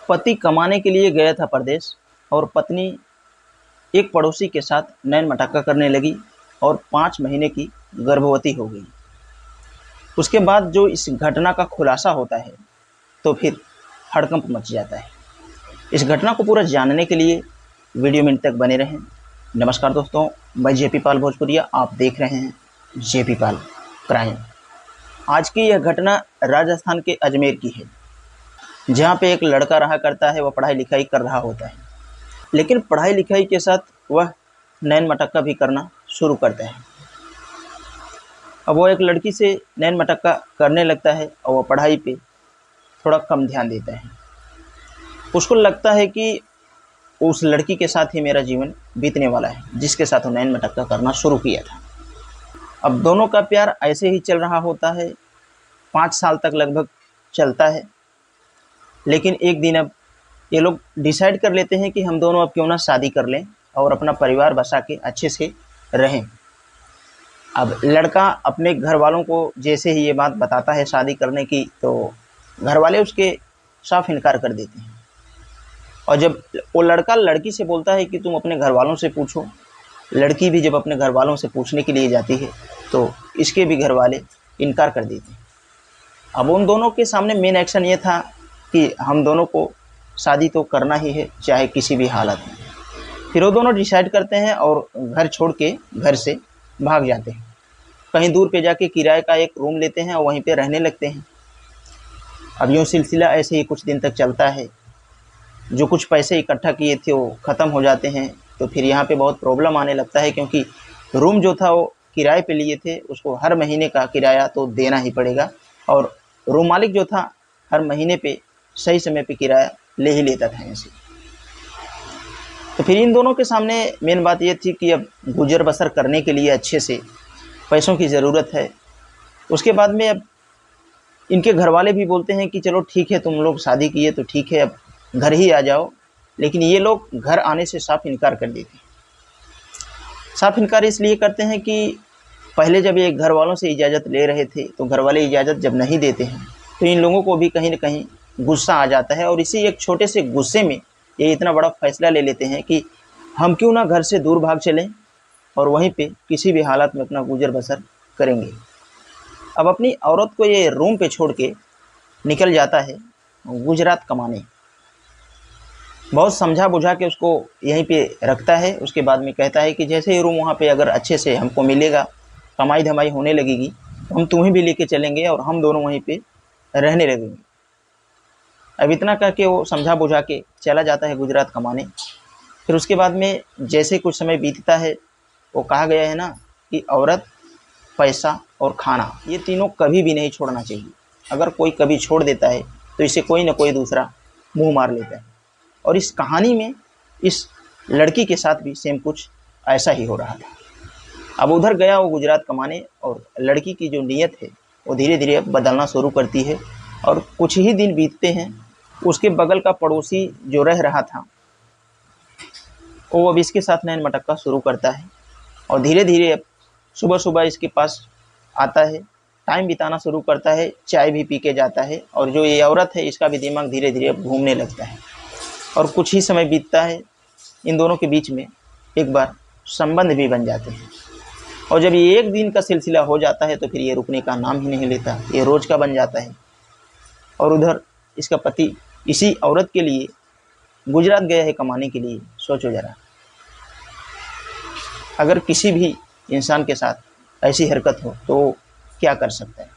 पति कमाने के लिए गया था परदेश और पत्नी एक पड़ोसी के साथ नैन मटक्का करने लगी और 5 महीने की गर्भवती हो गई। उसके बाद जो इस घटना का खुलासा होता है तो फिर हड़कंप मच जाता है। इस घटना को पूरा जानने के लिए वीडियो में अंत तक बने रहें। नमस्कार दोस्तों, मैं जेपी पाल भोजपुरिया, आप देख रहे हैं जेपी पाल क्राइम। आज की यह घटना राजस्थान के अजमेर की है, जहाँ पे एक लड़का रहा करता है। वह पढ़ाई लिखाई कर रहा होता है, लेकिन पढ़ाई लिखाई के साथ वह नैन मटक्का भी करना शुरू करता है। अब वो एक लड़की से नैन मटक्का करने लगता है और वह पढ़ाई पे थोड़ा कम ध्यान देता है। उसको लगता है कि उस लड़की के साथ ही मेरा जीवन बीतने वाला है, जिसके साथ वो नैन मटक्का करना शुरू किया था। अब दोनों का प्यार ऐसे ही चल रहा होता है, 5 साल तक लगभग चलता है। लेकिन एक दिन अब ये लोग डिसाइड कर लेते हैं कि हम दोनों अब क्यों ना शादी कर लें और अपना परिवार बसा के अच्छे से रहें। अब लड़का अपने घर वालों को जैसे ही ये बात बताता है शादी करने की, तो घर वाले उसके साफ इनकार कर देते हैं। और जब वो लड़का लड़की से बोलता है कि तुम अपने घर वालों से पूछो, लड़की भी जब अपने घर वालों से पूछने के लिए जाती है तो इसके भी घर वाले इनकार कर देते हैं। अब उन दोनों के सामने मेन एक्शन ये था कि हम दोनों को शादी तो करना ही है, चाहे किसी भी हालत में। फिर वो दोनों डिसाइड करते हैं और घर छोड़ के घर से भाग जाते हैं। कहीं दूर पे जाके किराए का एक रूम लेते हैं और वहीं पे रहने लगते हैं। अब यूँ सिलसिला ऐसे ही कुछ दिन तक चलता है। जो कुछ पैसे इकट्ठा किए थे वो ख़त्म हो जाते हैं। तो फिर यहाँ पे बहुत प्रॉब्लम आने लगता है, क्योंकि रूम जो था वो किराए पे लिए थे, उसको हर महीने का किराया तो देना ही पड़ेगा। और रूम मालिक जो था हर महीने पे सही समय पे किराया ले ही लेता था ऐसे। तो फिर इन दोनों के सामने मेन बात ये थी कि अब गुजर बसर करने के लिए अच्छे से पैसों की ज़रूरत है। उसके बाद में अब इनके घर वाले भी बोलते हैं कि चलो ठीक है, तुम लोग शादी किए तो ठीक है, अब घर ही आ जाओ। लेकिन ये लोग घर आने से साफ इनकार कर देते हैं। साफ इनकार इसलिए करते हैं कि पहले जब ये घर वालों से इजाज़त ले रहे थे तो घर वाले इजाज़त जब नहीं देते हैं तो इन लोगों को भी कहीं ना कहीं गुस्सा आ जाता है। और इसी एक छोटे से गुस्से में ये इतना बड़ा फैसला ले लेते हैं कि हम क्यों ना घर से दूर भाग चलें और वहीं पे किसी भी हालत में अपना गुजर बसर करेंगे। अब अपनी औरत को ये रूम पे छोड़ के निकल जाता है गुजरात कमाने। बहुत समझा बुझा के उसको यहीं पे रखता है। उसके बाद में कहता है कि जैसे ही रूम वहाँ पे अगर अच्छे से हमको मिलेगा, कमाई धमाई होने लगेगी, तो हम तुम्हें भी लेके चलेंगे और हम दोनों वहीं पे रहने लगेंगे। अब इतना कह के वो समझा बुझा के चला जाता है गुजरात कमाने। फिर उसके बाद में जैसे कुछ समय बीतता है, वो कहा गया है ना कि औरत, पैसा और खाना, ये तीनों कभी भी नहीं छोड़ना चाहिए। अगर कोई कभी छोड़ देता है तो इसे कोई ना कोई दूसरा मुंह मार लेता है। और इस कहानी में इस लड़की के साथ भी सेम कुछ ऐसा ही हो रहा था। अब उधर गया वो गुजरात कमाने और लड़की की जो नीयत है वो धीरे धीरे बदलना शुरू करती है। और कुछ ही दिन बीतते हैं, उसके बगल का पड़ोसी जो रह रहा था वो अब इसके साथ नैन मटक्का शुरू करता है। और धीरे धीरे अब सुबह सुबह इसके पास आता है, टाइम बिताना शुरू करता है, चाय भी पी के जाता है। और जो ये औरत है इसका भी दिमाग धीरे धीरे अब घूमने लगता है। और कुछ ही समय बीतता है, इन दोनों के बीच में एक बार संबंध भी बन जाते हैं। और जब ये एक दिन का सिलसिला हो जाता है तो फिर ये रुकने का नाम ही नहीं लेता, ये रोज़ का बन जाता है। और उधर इसका पति इसी औरत के लिए गुजरात गया है कमाने के लिए। सोचो ज़रा, अगर किसी भी इंसान के साथ ऐसी हरकत हो तो क्या कर सकता है।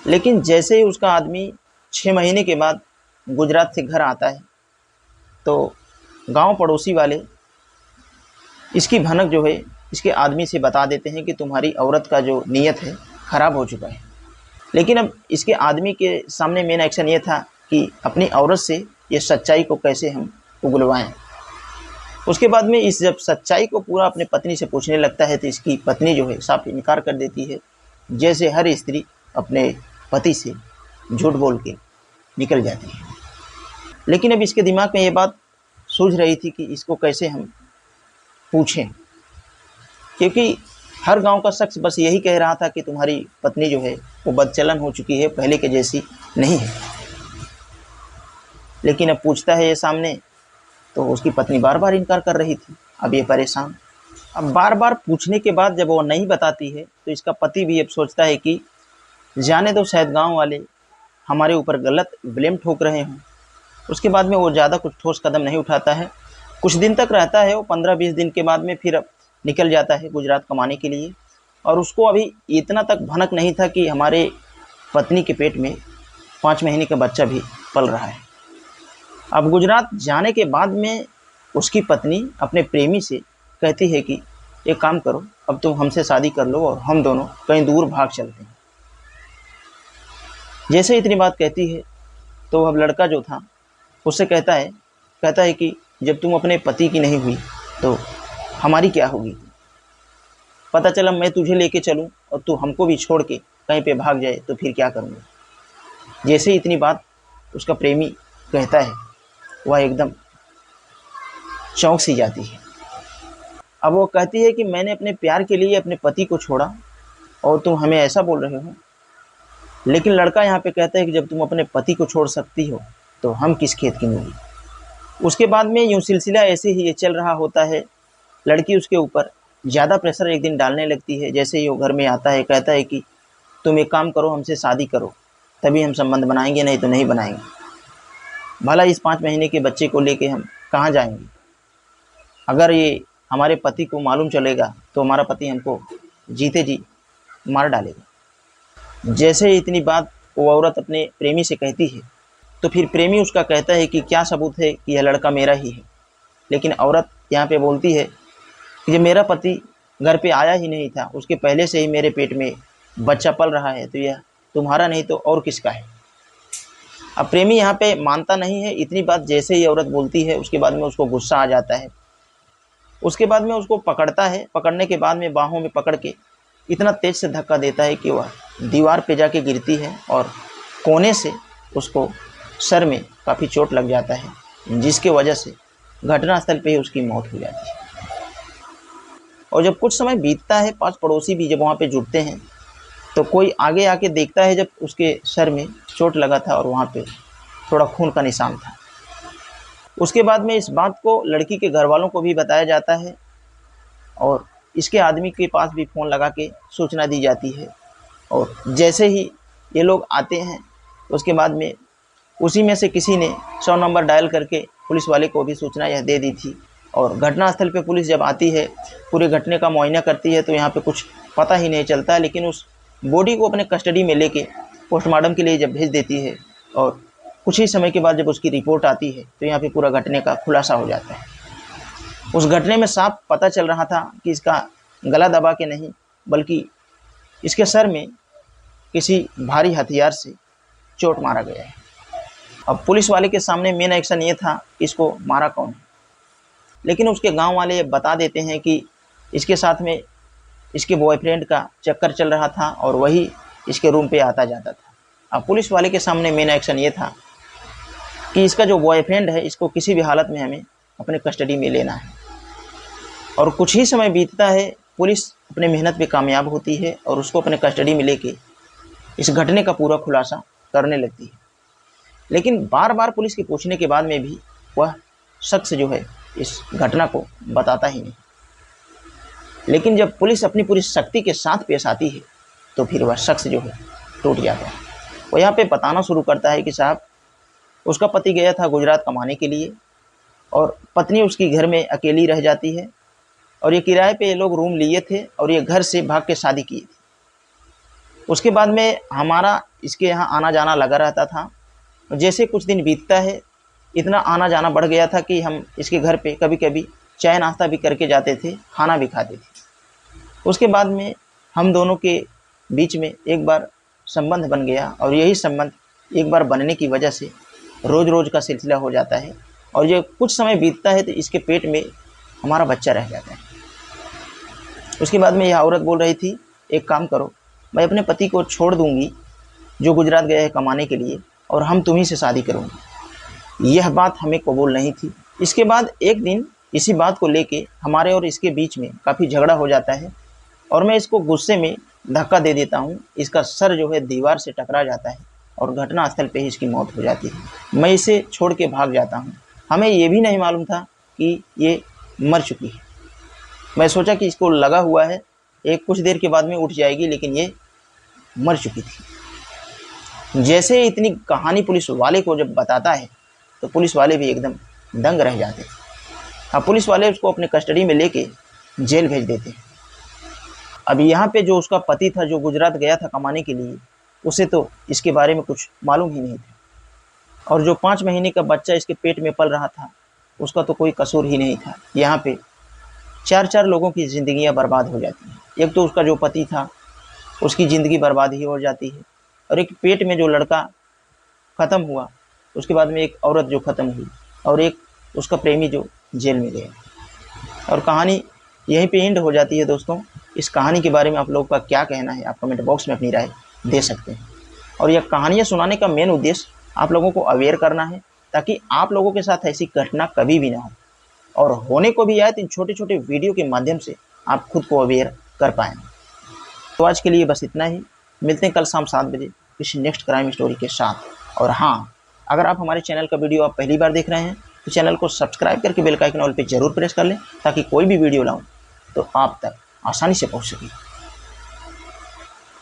लेकिन जैसे ही उसका आदमी 6 महीने के बाद गुजरात से घर आता है तो गांव पड़ोसी वाले इसकी भनक जो है इसके आदमी से बता देते हैं कि तुम्हारी औरत का जो नीयत है ख़राब हो चुका है। लेकिन अब इसके आदमी के सामने मेन एक्शन ये था कि अपनी औरत से ये सच्चाई को कैसे हम उगलवाएं। उसके बाद में इस जब सच्चाई को पूरा अपने पत्नी से पूछने लगता है तो इसकी पत्नी जो है साफ इनकार कर देती है, जैसे हर स्त्री अपने पति से झूठ बोल के निकल जाती है। लेकिन अब इसके दिमाग में ये बात सूझ रही थी कि इसको कैसे हम पूछें, क्योंकि हर गांव का शख्स बस यही कह रहा था कि तुम्हारी पत्नी जो है वो बदचलन हो चुकी है, पहले के जैसी नहीं है। लेकिन अब पूछता है ये सामने तो उसकी पत्नी बार बार इनकार कर रही थी। अब ये परेशान, अब बार बार पूछने के बाद जब वो नहीं बताती है तो इसका पति भी अब सोचता है कि जाने दो, शायद गांव वाले हमारे ऊपर गलत ब्लेम ठोक रहे हों। उसके बाद में वो ज़्यादा कुछ ठोस कदम नहीं उठाता है। कुछ दिन तक रहता है वो, 15-20 दिन के बाद में फिर अब निकल जाता है गुजरात कमाने के लिए। और उसको अभी इतना तक भनक नहीं था कि हमारे पत्नी के पेट में 5 महीने का बच्चा भी पल रहा है। अब गुजरात जाने के बाद में उसकी पत्नी अपने प्रेमी से कहती है कि एक काम करो, अब तुम हमसे शादी कर लो और हम दोनों कहीं दूर भाग चलते हैं। जैसे इतनी बात कहती है तो अब लड़का जो था उससे कहता है कि जब तुम अपने पति की नहीं हुई तो हमारी क्या होगी। पता चला मैं तुझे लेके चलूं और तू हमको भी छोड़ के कहीं पे भाग जाए तो फिर क्या करूँगा। जैसे इतनी बात उसका प्रेमी कहता है वह एकदम चौंक सी जाती है। अब वो कहती है कि मैंने अपने प्यार के लिए अपने पति को छोड़ा और तुम हमें ऐसा बोल रहे हो। लेकिन लड़का यहाँ पे कहता है कि जब तुम अपने पति को छोड़ सकती हो तो हम किस खेत की मूली। उसके बाद में यूँ सिलसिला ऐसे ही ये चल रहा होता है। लड़की उसके ऊपर ज़्यादा प्रेशर एक दिन डालने लगती है। जैसे ही वो घर में आता है कहता है कि तुम एक काम करो, हमसे शादी करो, तभी हम संबंध बनाएंगे, नहीं तो नहीं बनाएंगे। भला इस 5 महीने के बच्चे को लेके हम कहाँ जाएंगे। अगर ये हमारे पति को मालूम चलेगा तो हमारा पति हमको जीते जी मार डालेगा। जैसे इतनी बात वो औरत अपने प्रेमी से कहती है तो फिर प्रेमी उसका कहता है कि क्या सबूत है कि यह लड़का मेरा ही है। लेकिन औरत यहाँ पे बोलती है कि जब मेरा पति घर पे आया ही नहीं था, उसके पहले से ही मेरे पेट में बच्चा पल रहा है, तो यह तुम्हारा नहीं तो और किसका है। अब प्रेमी यहाँ पे मानता नहीं है। इतनी बात जैसे ही औरत बोलती है उसके बाद में उसको गुस्सा आ जाता है। उसके बाद में उसको पकड़ता है। पकड़ने के बाद में बाहों में पकड़ के इतना तेज से धक्का देता है कि वह दीवार पे जाके गिरती है और कोने से उसको सर में काफ़ी चोट लग जाता है, जिसके वजह से घटनास्थल पे ही उसकी मौत हो जाती है। और जब कुछ समय बीतता है, 5 पड़ोसी भी जब वहाँ पे जुटते हैं तो कोई आगे आके देखता है जब उसके सर में चोट लगा था और वहाँ पे थोड़ा खून का निशान था। उसके बाद में इस बात को लड़की के घर वालों को भी बताया जाता है और इसके आदमी के पास भी फ़ोन लगा के सूचना दी जाती है। और जैसे ही ये लोग आते हैं उसके बाद में उसी में से किसी ने 100 नंबर डायल करके पुलिस वाले को भी सूचना यह दे दी थी। और घटनास्थल पे पुलिस जब आती है, पूरे घटने का मुआयना करती है तो यहाँ पे कुछ पता ही नहीं चलता। लेकिन उस बॉडी को अपने कस्टडी में लेके पोस्टमार्टम के लिए जब भेज देती है और कुछ ही समय के बाद जब उसकी रिपोर्ट आती है तो यहाँ पे पूरा घटने का खुलासा हो जाता है। उस घटने में साफ पता चल रहा था कि इसका गला दबा के नहीं, बल्कि इसके सर में किसी भारी हथियार से चोट मारा गया है। अब पुलिस वाले के सामने मेन एक्शन ये था इसको मारा कौन है। लेकिन उसके गांव वाले बता देते हैं कि इसके साथ में इसके बॉयफ्रेंड का चक्कर चल रहा था और वही इसके रूम पे आता जाता था। अब पुलिस वाले के सामने मेन एक्शन ये था कि इसका जो बॉयफ्रेंड है इसको किसी भी हालत में हमें अपने कस्टडी में लेना है। और कुछ ही समय बीतता है, पुलिस अपने मेहनत पे कामयाब होती है और उसको अपने कस्टडी में लेके इस घटने का पूरा खुलासा करने लगती है। लेकिन बार बार पुलिस के पूछने के बाद में भी वह शख्स जो है इस घटना को बताता ही नहीं। लेकिन जब पुलिस अपनी पूरी शक्ति के साथ पेश आती है तो फिर वह शख्स जो है टूट जाता है। वो यहाँ पे बताना शुरू करता है कि साहब, उसका पति गया था गुजरात कमाने के लिए और पत्नी उसकी घर में अकेली रह जाती है और ये किराए पे ये लोग रूम लिए थे और ये घर से भाग के शादी की थी। उसके बाद में हमारा इसके यहाँ आना जाना लगा रहता था। जैसे कुछ दिन बीतता है, इतना आना जाना बढ़ गया था कि हम इसके घर पे कभी कभी चाय नाश्ता भी करके जाते थे, खाना भी खाते थे। उसके बाद में हम दोनों के बीच में एक बार संबंध बन गया और यही संबंध एक बार बनने की वजह से रोज़ रोज़ का सिलसिला हो जाता है। और ये कुछ समय बीतता है तो इसके पेट में हमारा बच्चा रह जाता है। उसके बाद में यह औरत बोल रही थी, एक काम करो, मैं अपने पति को छोड़ दूंगी जो गुजरात गया है कमाने के लिए और हम तुम्ही से शादी करूँगी। यह बात हमें कबूल नहीं थी। इसके बाद एक दिन इसी बात को लेके हमारे और इसके बीच में काफ़ी झगड़ा हो जाता है और मैं इसको गुस्से में धक्का दे देता हूँ। इसका सर जो है दीवार से टकरा जाता है और घटनास्थल पे ही इसकी मौत हो जाती है। मैं इसे छोड़ के भाग जाता हूँ। हमें ये भी नहीं मालूम था कि ये मर चुकी है। मैं सोचा कि इसको लगा हुआ है, एक कुछ देर के बाद में उठ जाएगी, लेकिन ये मर चुकी थी। जैसे इतनी कहानी पुलिस वाले को जब बताता है तो पुलिस वाले भी एकदम दंग रह जाते हैं। अब पुलिस वाले उसको अपने कस्टडी में लेके जेल भेज देते हैं। अब यहाँ पे जो उसका पति था, जो गुजरात गया था कमाने के लिए, उसे तो इसके बारे में कुछ मालूम ही नहीं था। और जो 5 महीने का बच्चा इसके पेट में पल रहा था, उसका तो कोई कसूर ही नहीं था। यहाँ पे 4 लोगों की ज़िंदगियाँ बर्बाद हो जाती हैं। एक तो उसका जो पति था, उसकी ज़िंदगी बर्बाद ही हो जाती है, और एक पेट में जो लड़का ख़त्म हुआ, उसके बाद में एक औरत जो ख़त्म हुई, और एक उसका प्रेमी जो जेल में गया। और कहानी यहीं पे एंड हो जाती है। दोस्तों, इस कहानी के बारे में आप लोगों का क्या कहना है, आप कमेंट बॉक्स में अपनी राय दे सकते हैं। और यह कहानियाँ सुनाने का मेन उद्देश्य आप लोगों को अवेयर करना है, ताकि आप लोगों के साथ ऐसी घटना कभी भी ना हो, और होने को भी आए तो इन छोटे छोटे वीडियो के माध्यम से आप खुद को अवेयर कर पाएँ। तो आज के लिए बस इतना ही। मिलते हैं कल शाम 7 बजे किसी नेक्स्ट क्राइम स्टोरी के साथ। और हाँ, अगर आप हमारे चैनल का वीडियो आप पहली बार देख रहे हैं तो चैनल को सब्सक्राइब करके बेल का आइकन ऑल पे जरूर प्रेस कर लें, ताकि कोई भी वीडियो लाऊं तो आप तक आसानी से पहुंच सके।